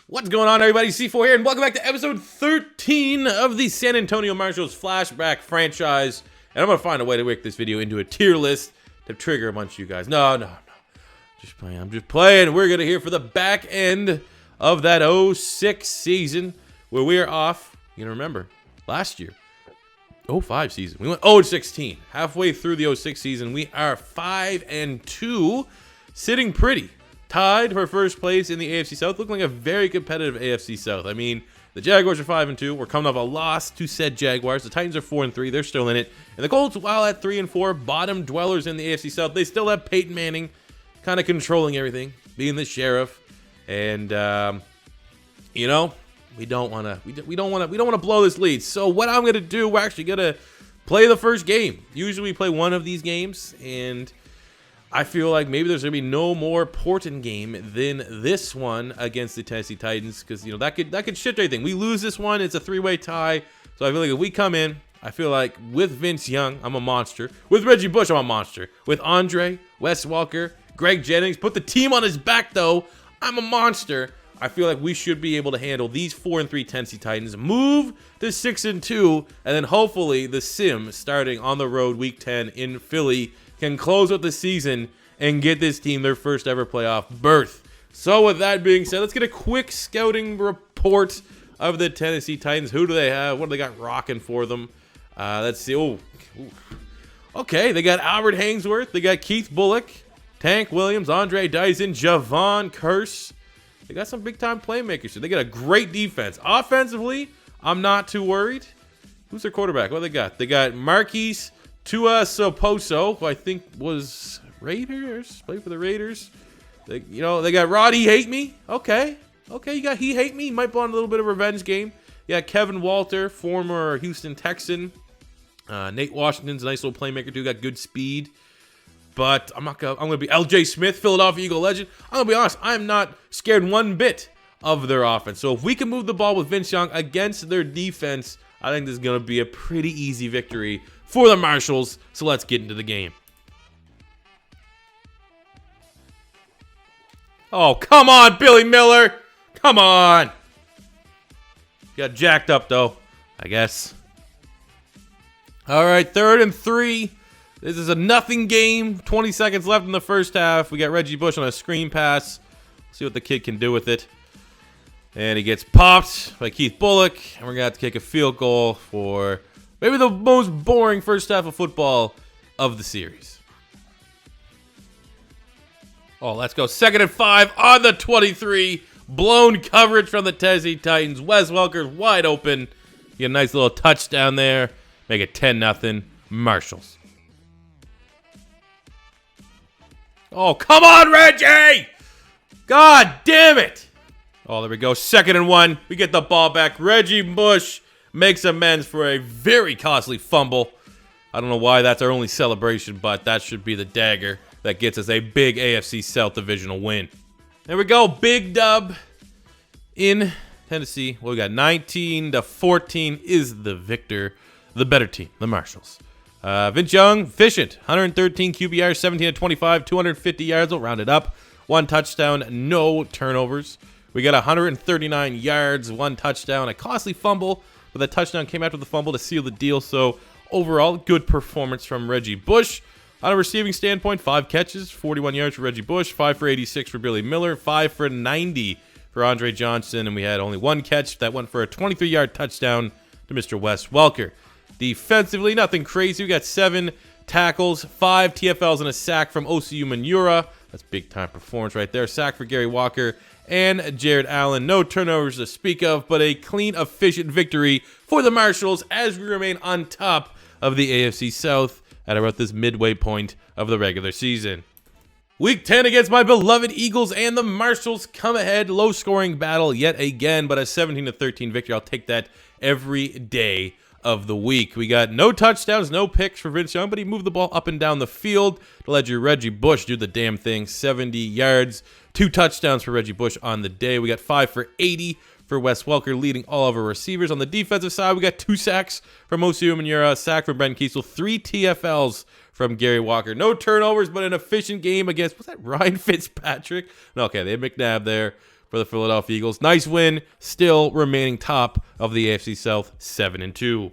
What's going on, everybody? C4 here, and welcome back to episode 13 of the San Antonio Marshals flashback franchise. And I'm going to find a way to make this video into a tier list to trigger a bunch of you guys. No. Just playing. I'm just playing. We're going to hear for the back end of that 06 season where we are off. You know, remember, last year, 05 season, we went 0-16. Halfway through the 06 season, we are 5-2, sitting pretty. Tied for first place in the AFC South, looking like a very competitive AFC South. I mean, the Jaguars are 5-2. We're coming off a loss to said Jaguars. The Titans are 4-3. They're still in it. And the Colts, while at 3-4, bottom dwellers in the AFC South, they still have Peyton Manning kind of controlling everything, being the sheriff. And you know, we don't want to blow this lead. So what I'm gonna do, we're actually gonna play the first game. Usually we play one of these games, and I feel like maybe there's going to be no more important game than this one against the Tennessee Titans, because, you know, that could shift everything. We lose this one, it's a three-way tie. So I feel like if we come in, I feel like with Vince Young, I'm a monster. With Reggie Bush, I'm a monster. With Andre, Wes Welker, Greg Jennings, put the team on his back, though, I'm a monster. I feel like we should be able to handle these 4-3 Tennessee Titans, move to 6-2, and then hopefully the sim starting on the road week 10 in Philly can close out the season and get this team their first ever playoff berth. So with that being said, let's get a quick scouting report of the Tennessee Titans. Who do they have? What do they got rocking for them? Let's see. Okay, they got Albert Hainsworth. They got Keith Bullock, Tank Williams, Andre Dyson, Javon Curse. They got some big-time playmakers. So they got a great defense. Offensively, I'm not too worried. Who's their quarterback? What do they got? They got Marquise Tua Soposo, who I think was Raiders, played for the Raiders. They got Rod He Hate Me. Okay, you got He Hate Me. He might be on a little bit of a revenge game. You got Kevin Walter, former Houston Texan. Nate Washington's a nice little playmaker too. Got good speed. But I'm gonna be LJ Smith, Philadelphia Eagle legend. I'm gonna be honest. I'm not scared one bit of their offense. So if we can move the ball with Vince Young against their defense, I think this is gonna be a pretty easy victory for the Marshals. So let's get into the game. Oh, come on, Billy Miller. Come on. Got jacked up, though, I guess. All right, 3rd and 3. This is a nothing game. 20 seconds left in the first half. We got Reggie Bush on a screen pass. See what the kid can do with it. And he gets popped by Keith Bullock. And we're going to have to kick a field goal for maybe the most boring first half of football of the series. Oh, let's go. 2nd and 5 on the 23. Blown coverage from the Tennessee Titans. Wes Welker's wide open. Get a nice little touchdown there. Make it 10-0 Marshals. Oh, come on, Reggie! God damn it! Oh, there we go. 2nd and 1. We get the ball back. Reggie Bush makes amends for a very costly fumble. I don't know why that's our only celebration, but that should be the dagger that gets us a big AFC South divisional win. There we go. Big dub in Tennessee. Well, we got 19-14 is the victor. The better team, the Marshals. Vince Young, efficient. 113 QBR, 17-25, 250 yards. We'll round it up. 1 touchdown, no turnovers. We got 139 yards, 1 touchdown, a costly fumble, but that touchdown came after the fumble to seal the deal. So overall, good performance from Reggie Bush. On a receiving standpoint, 5 catches, 41 yards for Reggie Bush, 5 for 86 for Billy Miller, 5 for 90 for Andre Johnson, and we had only 1 catch that went for a 23-yard touchdown to Mr. Wes Welker. Defensively, nothing crazy. We got 7 tackles, 5 TFLs, and a sack from Osi Umenyiora. That's big-time performance right there. Sack for Gary Walker and Jared Allen. No turnovers to speak of, but a clean, efficient victory for the Marshals as we remain on top of the AFC South at about this midway point of the regular season. Week 10 against my beloved Eagles and the Marshals come ahead. Low-scoring battle yet again, but a 17-13 victory. I'll take that every day of the week. We got no touchdowns, no picks for Vince Young, but he moved the ball up and down the field to let your Reggie Bush do the damn thing. 70 yards, 2 touchdowns for Reggie Bush on the day. We got 5 for 80 for Wes Welker, leading all of our receivers. On the defensive side, we got 2 sacks from Osi Umenyiora, a sack from Ben Kiesel, 3 TFLs from Gary Walker. No turnovers, but an efficient game against, was that Ryan Fitzpatrick? No, okay, they had McNabb there. for the Philadelphia Eagles. Nice win, still remaining top of the AFC South, 7-2.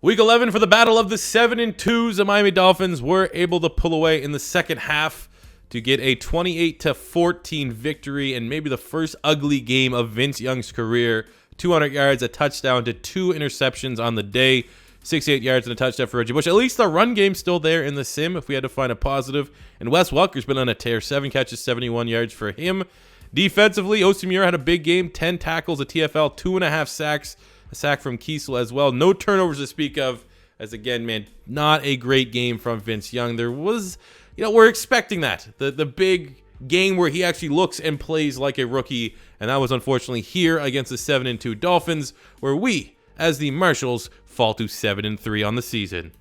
Week 11 for the battle of the 7-2s. The Miami Dolphins were able to pull away in the second half to get a 28-14 victory, and maybe the first ugly game of Vince Young's career. 200 yards, a touchdown to 2 interceptions on the day. 68 yards and a touchdown for Reggie Bush. At least the run game's still there in the sim if we had to find a positive. And Wes Welker's been on a tear. 7 catches, 71 yards for him. Defensively, Osimiri had a big game. 10 tackles, a TFL, 2.5 sacks. A sack from Kiesel as well. No turnovers to speak of. As again, man, not a great game from Vince Young. There was, we're expecting that. The big game where he actually looks and plays like a rookie. And that was unfortunately here against the 7-2 Dolphins, where we, as the Marshalls, fall to 7-3 on the season.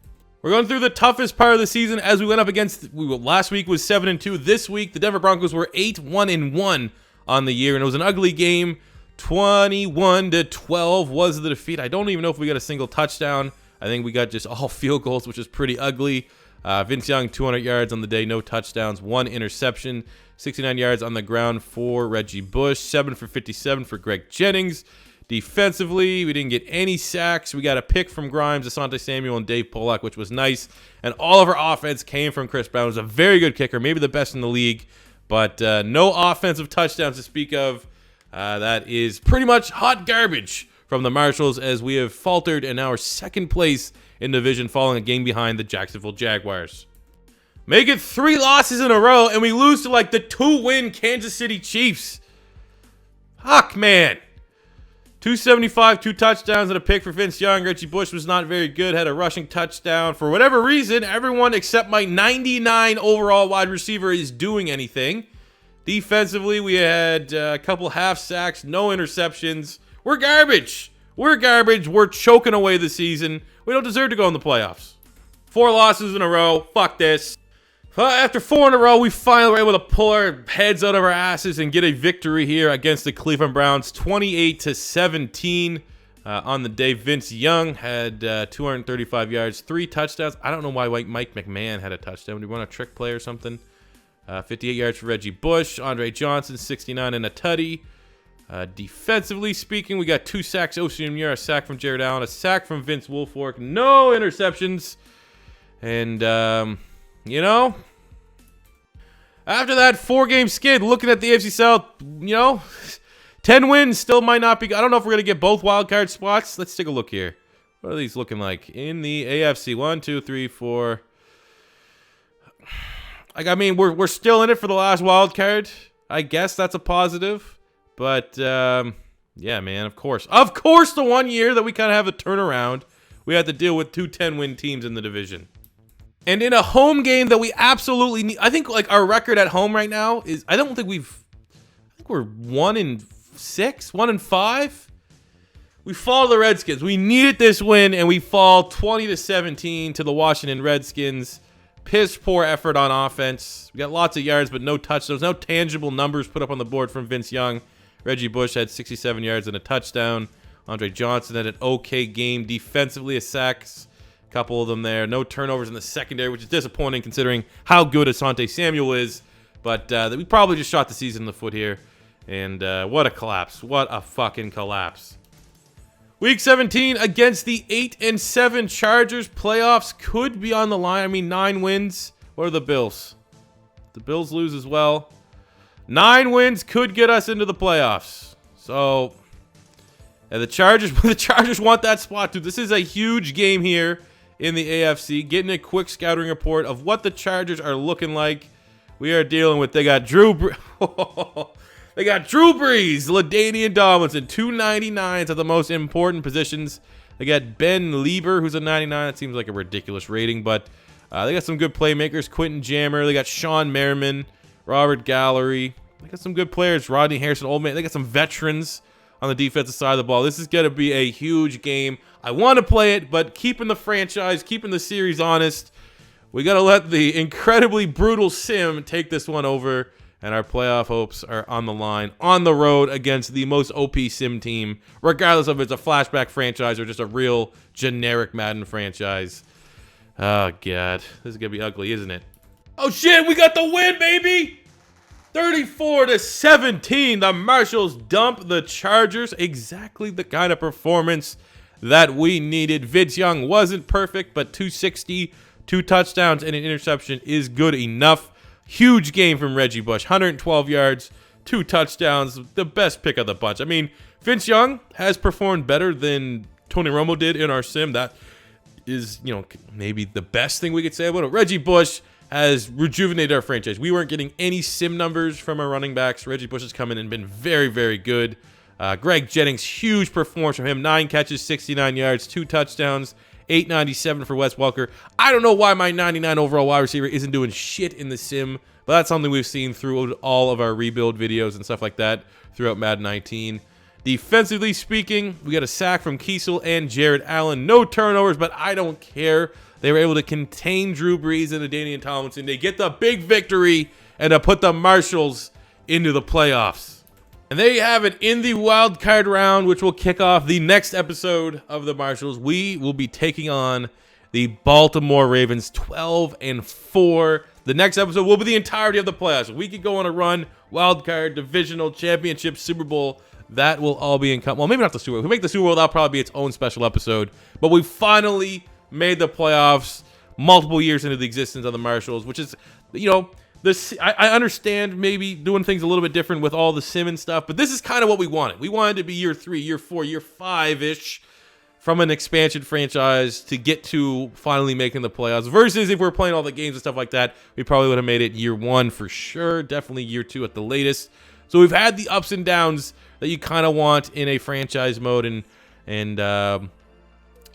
We're going through the toughest part of the season as we went up against, last week was 7-2. This week, the Denver Broncos were 8-1-1 on the year, and it was an ugly game. 21-12 was the defeat. I don't even know if we got a single touchdown. I think we got just all field goals, which is pretty ugly. Vince Young, 200 yards on the day, no touchdowns, 1 interception, 69 yards on the ground for Reggie Bush, 7 for 57 for Greg Jennings. Defensively, we didn't get any sacks. We got a pick from Grimes, Asante Samuel, and Dave Pollock, which was nice. And all of our offense came from Chris Brown. He was a very good kicker, maybe the best in the league, but no offensive touchdowns to speak of. That is pretty much hot garbage from the Marshalls as we have faltered in our second place in the division, falling a game behind the Jacksonville Jaguars. Make it 3 losses in a row, and we lose to like the 2-win Kansas City Chiefs. Fuck, man. 275, 2 touchdowns, and a pick for Vince Young. Reggie Bush was not very good, had a rushing touchdown. For whatever reason, everyone except my 99 overall wide receiver is doing anything. Defensively, we had a couple half sacks, no interceptions. We're garbage. We're garbage. We're choking away the season. We don't deserve to go in the playoffs. 4 losses in a row. Fuck this. After 4 in a row, we finally were able to pull our heads out of our asses and get a victory here against the Cleveland Browns, 28-17. On the day, Vince Young had 235 yards, 3 touchdowns. I don't know why Mike McMahon had a touchdown. Did he run a trick play or something? 58 yards for Reggie Bush. Andre Johnson, 69 and a tutty. Defensively speaking, we got 2 sacks. Osimiri, a sack from Jared Allen, a sack from Vince Wilfork. No interceptions. And, after that 4-game skid, looking at the AFC South, 10 wins still might not be. I don't know if we're going to get both wildcard spots. Let's take a look here. What are these looking like in the AFC? 1, 2, 3, 4. We're still in it for the last wild card. I guess that's a positive. But, yeah, man, of course. Of course, the 1 year that we kind of have a turnaround, we had to deal with 2 10-win teams in the division. And in a home game that we absolutely need, I think, our record at home right now is, I think we're 1-6, 1-5. We fall to the Redskins. We needed this win, and we fall 20-17 to the Washington Redskins. Piss poor effort on offense. We got lots of yards, but no touchdowns. No tangible numbers put up on the board from Vince Young. Reggie Bush had 67 yards and a touchdown. Andre Johnson had an okay game. Defensively, a sacks. A couple of them there. No turnovers in the secondary, which is disappointing considering how good Asante Samuel is. But we probably just shot the season in the foot here. And what a collapse. What a fucking collapse. Week 17 against the 8-7 Chargers. Playoffs could be on the line. 9 wins. What are the Bills? The Bills lose as well. 9 wins could get us into the playoffs. So, the Chargers want that spot too. This is a huge game here in the AFC. Getting a quick scouting report of what the Chargers are looking like. We are dealing with, they got Drew Brees, LaDainian Tomlinson, 299s at the most important positions. They got Ben Lieber, who's a 99. That seems like a ridiculous rating, but they got some good playmakers. Quentin Jammer. They got Sean Merriman, Robert Gallery. They got some good players. Rodney Harrison, Old Man. They got some veterans on the defensive side of the ball. This is going to be a huge game. I want to play it, but keeping the franchise, keeping the series honest, we got to let the incredibly brutal sim take this one over. And our playoff hopes are on the line, on the road against the most OP sim team, regardless of if it's a flashback franchise or just a real generic Madden franchise. Oh, God. This is going to be ugly, isn't it? Oh, shit. We got the win, baby. 34-17, the Marshalls dump the Chargers. Exactly the kind of performance that we needed. Vince Young wasn't perfect, but 260, 2 touchdowns, and an interception is good enough. Huge game from Reggie Bush, 112 yards, 2 touchdowns, the best pick of the bunch. I mean, Vince Young has performed better than Tony Romo did in our sim. That is, you know, maybe the best thing we could say about it. Reggie Bush has rejuvenated our franchise. We weren't getting any sim numbers from our running backs. Reggie Bush has come in and been very, very good. Greg Jennings, huge performance from him. 9 catches, 69 yards, 2 touchdowns, 897 for Wes Welker. I don't know why my 99 overall wide receiver isn't doing shit in the sim, but that's something we've seen through all of our rebuild videos and stuff like that throughout Madden 19. Defensively speaking, we got a sack from Kiesel and Jared Allen. No turnovers, but I don't care. They were able to contain Drew Brees and Danian Tomlinson. They get the big victory and to put the Marshalls into the playoffs. And there you have it in the wild card round, which will kick off the next episode of the Marshalls. We will be taking on the Baltimore Ravens, 12-4. The next episode will be the entirety of the playoffs. We could go on a run, wild card, divisional, championship, Super Bowl. That will all be in. Well, maybe not the Super Bowl. If we make the Super Bowl, that'll probably be its own special episode. But we finally made the playoffs multiple years into the existence of the Marshalls, which is, you know, this. I understand maybe doing things a little bit different with all the sim and stuff, but this is kind of what we wanted. We wanted to be year 3, year 4, year 5-ish from an expansion franchise to get to finally making the playoffs. Versus if we're playing all the games and stuff like that, we probably would have made it year 1 for sure, definitely year 2 at the latest. So we've had the ups and downs that you kind of want in a franchise mode, and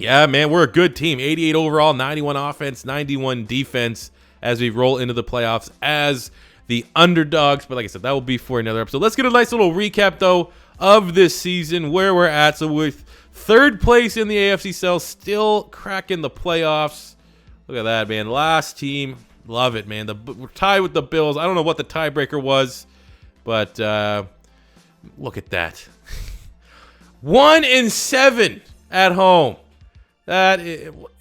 yeah, man, we're a good team. 88 overall, 91 offense, 91 defense as we roll into the playoffs as the underdogs. But like I said, that will be for another episode. Let's get a nice little recap, though, of this season, where we're at. So with 3rd place in the AFC South, still cracking the playoffs. Look at that, man. Last team. Love it, man. We're tied with the Bills. I don't know what the tiebreaker was, but look at that. 1-7 at home. And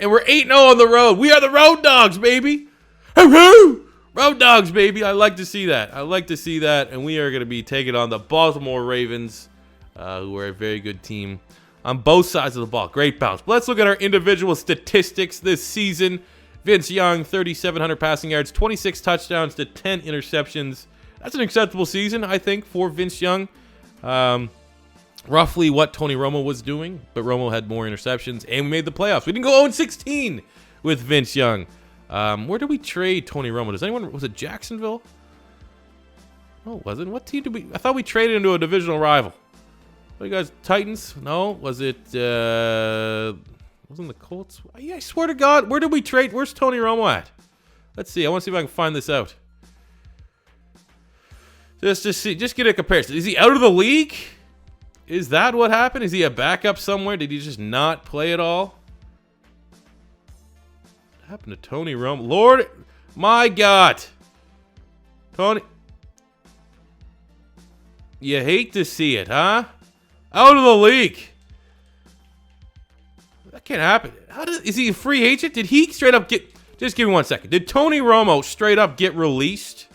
we're 8-0 on the road. We are the road dogs, baby. Road dogs, baby. I like to see that. I like to see that. And we are going to be taking on the Baltimore Ravens, who are a very good team on both sides of the ball. Great bounce. But let's look at our individual statistics this season. Vince Young, 3,700 passing yards, 26 touchdowns to 10 interceptions. That's an acceptable season, I think, for Vince Young. Roughly what Tony Romo was doing, but Romo had more interceptions, and we made the playoffs. We didn't go 0-16 with Vince Young. Where did we trade Tony Romo? Was it Jacksonville? No, it wasn't. What team did we? I thought we traded into a divisional rival. What, you guys, Titans? No, was it? Wasn't the Colts? Yeah, I swear to God, where did we trade? Where's Tony Romo at? Let's see. I want to see if I can find this out. Just get a comparison. Is he out of the league? Is that what happened? Is he a backup somewhere? Did he just not play at all? What happened to Tony Romo? Lord, my God. Tony. You hate to see it, huh? Out of the league. That can't happen. Is he a free agent? Did he straight up get... Just give me 1 second. Did Tony Romo straight up get released?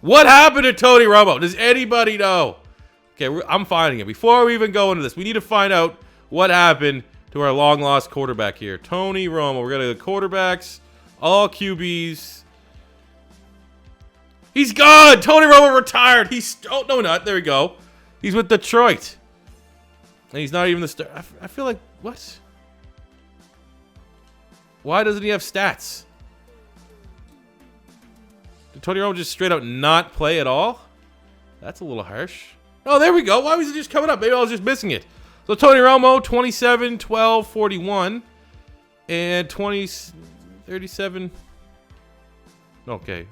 What happened to Tony Romo? Does anybody know? Okay, I'm finding it. Before we even go into this, we need to find out what happened to our long-lost quarterback here. Tony Romo. We're going to go quarterbacks, all QBs. He's gone! Tony Romo retired! Oh, no, not. There we go. He's with Detroit. And he's not even the star. I feel like, what? Why doesn't he have stats? Did Tony Romo just straight up not play at all? That's a little harsh. Oh, there we go. Why was it just coming up? Maybe I was just missing it. So Tony Romo, 27, 12, 41. And 20, 37. Okay.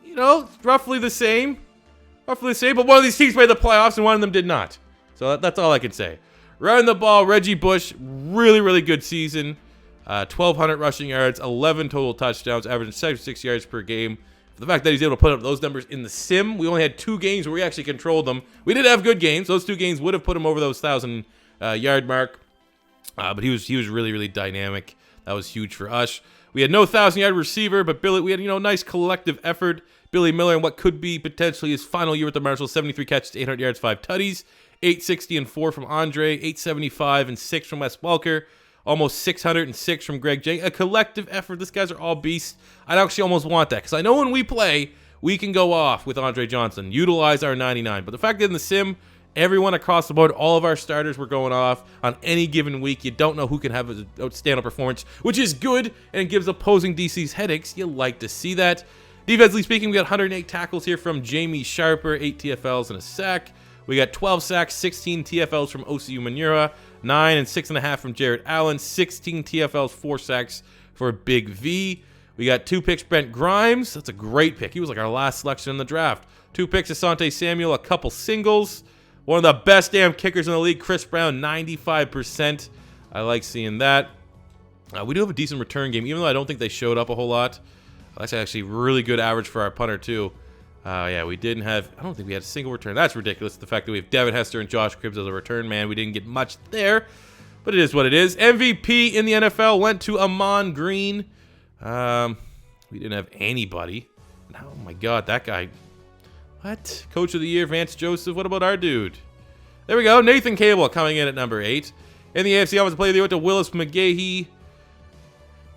You know, roughly the same. Roughly the same. But one of these teams made the playoffs and one of them did not. So that's all I can say. Running the ball, Reggie Bush, really, really good season. 1,200 rushing yards, 11 total touchdowns, averaging 76 yards per game. The fact that he's able to put up those numbers in the sim, we only had 2 games where we actually controlled them. We did have good games. Those 2 games would have put him over those 1,000 yard mark. But he was really, really dynamic. That was huge for us. We had no 1,000-yard receiver, but we had, nice collective effort. Billy Miller in what could be potentially his final year with the Marshals, 73 catches, 800 yards, 5 tutties, 860 and 4 from Andre, 875 and 6 from Wes Welker, almost 606 from Greg J. A collective effort. These guys are all beasts. I'd actually almost want that because I know when we play, we can go off with Andre Johnson, utilize our 99. But the fact that in the sim, everyone across the board, all of our starters were going off on any given week. You don't know who can have an outstanding performance, which is good, and it gives opposing DCs headaches. You like to see that. Defensively speaking, we got 108 tackles here from Jamie Sharper, 8 TFLs and a sack. We got 12 sacks, 16 TFLs from Osi Manura, 9 and 6.5 from Jared Allen, 16 TFLs, 4 sacks for Big V. We got 2 picks, Brent Grimes. That's a great pick. He was like our last selection in the draft. 2 picks, Asante Samuel, a couple singles. One of the best damn kickers in the league, Chris Brown, 95%. I like seeing that. We do have a decent return game, even though I don't think they showed up a whole lot. That's actually really good average for our punter, too. Yeah, we didn't have... I don't think we had a single return. That's ridiculous, the fact that we have Devin Hester and Josh Cribbs as a return man. We didn't get much there, but it is what it is. MVP in the NFL went to Amon Green. We didn't have anybody. Oh, my God, that guy... What? Coach of the Year, Vance Joseph. What about our dude? There we go. Nathan Cable coming in at number 8. In the AFC Offensive Player of the Year went to Willis McGahee.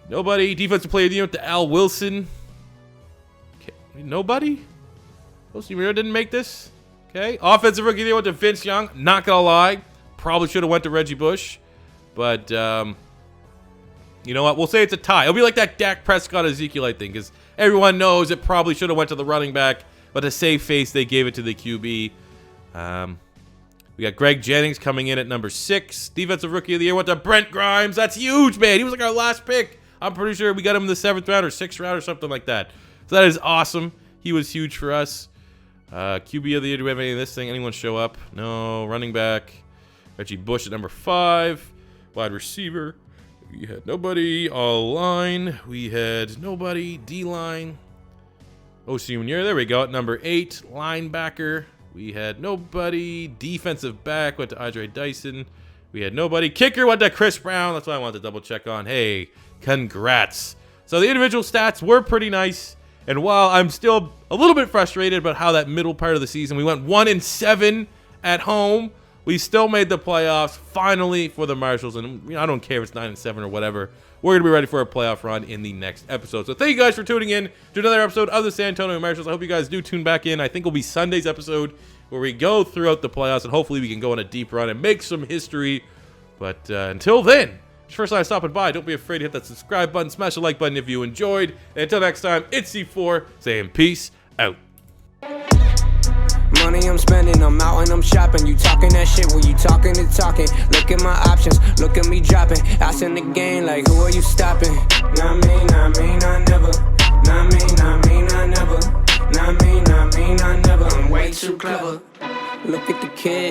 Nobody. Defensive Player of the Year went to Al Wilson. Okay. Nobody? Osimiro didn't make this. Okay. Offensive Rookie of the Year went to Vince Young. Not gonna lie. Probably should have went to Reggie Bush. But, you know what? We'll say it's a tie. It'll be like that Dak Prescott Ezekiel, I think, because everyone knows it probably should have went to the running back. But to save face, they gave it to the QB. We got Greg Jennings coming in at number 6. Defensive Rookie of the Year went to Brent Grimes. That's huge, man. He was like our last pick. I'm pretty sure we got him in the 7th round or 6th round or something like that. So that is awesome. He was huge for us. QB of the Year, do we have any of this thing? Anyone show up? No. Running back. Reggie Bush at number 5. Wide receiver. We had nobody. All line. We had nobody. D-line. Osi Manura, there we go, at number 8. Linebacker, we had nobody. Defensive back went to Andre Dyson. We had nobody. Kicker went to Chris Brown. That's what I wanted to double check on. Hey, congrats. So the individual stats were pretty nice. And while I'm still a little bit frustrated about how that middle part of the season, we went 1-7 at home. We still made the playoffs finally for the Marshals. And I don't care if it's 9-7 or whatever. We're going to be ready for a playoff run in the next episode. So thank you guys for tuning in to another episode of the San Antonio Marshals. I hope you guys do tune back in. I think it'll be Sunday's episode where we go throughout the playoffs, and hopefully we can go on a deep run and make some history. But until then, it's your first time stopping by. Don't be afraid to hit that subscribe button, smash the like button if you enjoyed. And until next time, it's C4 saying peace out. Money I'm spending, I'm out and I'm shopping. You talking that shit, well you talking to talking. Look at my options, look at me dropping. Ass in the game, like who are you stopping? Not me, not me, not never. Not me, not me, not never. Not me, not me, not never. I'm way too clever. Look at the kid.